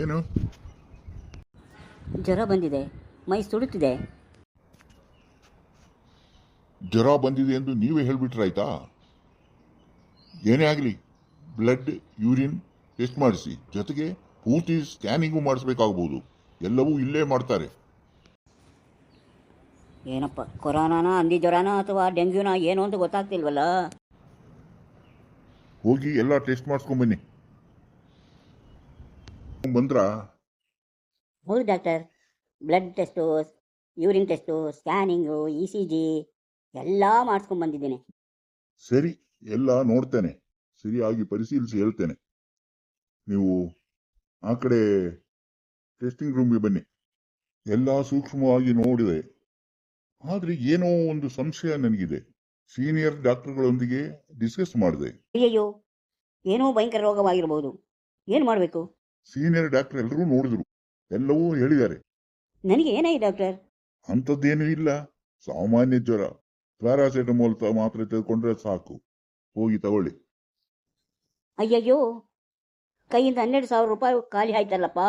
ಏನು ಜ್ವರ ಬಂದಿದೆ, ಮೈ ಸುಡುತ್ತಿದೆ. ಜ್ವರ ಬಂದಿದೆ ಎಂದು ನೀವೇ ಹೇಳಿಬಿಟ್ರಾಯ್ತಾ? ಏನೇ ಆಗಲಿ ಬ್ಲಡ್ ಯೂರಿನ್ ಟೆಸ್ಟ್ ಮಾಡಿಸಿ, ಜೊತೆಗೆ ಪೂರ್ತಿ ಸ್ಕ್ಯಾನಿಂಗು ಮಾಡಿಸ್ಬೇಕಾಗ್ಬೋದು. ಎಲ್ಲವೂ ಇಲ್ಲೇ ಮಾಡ್ತಾರೆ. ಏನಪ್ಪ, ಕೊರೋನಾನ, ಹಂದಿ ಜ್ವರನ ಅಥವಾ ಡೆಂಗ್ಯೂನ ಏನು ಅಂತ ಗೊತ್ತಾಗ್ತಿಲ್ವಲ್ಲ. ಹೋಗಿ ಎಲ್ಲ ಟೆಸ್ಟ್ ಮಾಡಿಸ್ಕೊಂಬನ್ನಿ. ಬಂದ್ರಾ? ಹೌದು doctor, blood test, urine test, scanning, ECG ಎಲ್ಲ ಮಾಡಿಸ್ಕೊಂಡ್ಬಂದಿದ್ದೀನಿ. ಸರಿ, ಎಲ್ಲ ನೋಡ್ತೇನೆ, ಸರಿಯಾಗಿ ಪರಿಶೀಲಿಸಿ ಹೇಳ್ತೇನೆ. ನೀವು ಆ ಕಡೆ ಟೆಸ್ಟಿಂಗ್ ರೂಮ್ಗೆ ಬನ್ನಿ. ಎಲ್ಲ ಸೂಕ್ಷ್ಮವಾಗಿ ನೋಡಿದೆ, ಆದರೆ ಏನೋ ಒಂದು ಸಂಶಯ ನನಗಿದೆ. ಸೀನಿಯರ್ ಡಾಕ್ಟರ್ಗಳೊಂದಿಗೆ ಡಿಸ್ಕಸ್ ಮಾಡಿದೆ. ಅಯ್ಯಯ್ಯೋ, ಏನೋ ಭಯಂಕರ ರೋಗವಾಗಿರ್ಬೋದು. ಏನು ಮಾಡಬೇಕು? ಸೀನಿಯರ್ ಡಾಕ್ಟರ್ ಎಲ್ಲರೂ ನೋಡಿದ್ರು, ಎಲ್ಲವೂ ಹೇಳಿದ್ದಾರೆ. ನನಗೆ ಏನಾಗಿದೆ ಡಾಕ್ಟರ್? ಅಂಥದ್ದೇನೂ ಇಲ್ಲ, ಸಾಮಾನ್ಯ ಜ್ವರ. ಪ್ಯಾರಾಸೆಟಮೋಲ್ ಮಾತ್ರೆ ತೆಗೆದುಕೊಂಡ್ರೆ ಸಾಕು. ಹೋಗಿ ತಗೊಳ್ಳಿ. ಅಯ್ಯಯ್ಯೋ, ಕೈಯಿಂದ 12,000 ರೂಪಾಯಿ ಖಾಲಿ ಆಯ್ತಲ್ಲಪ್ಪ.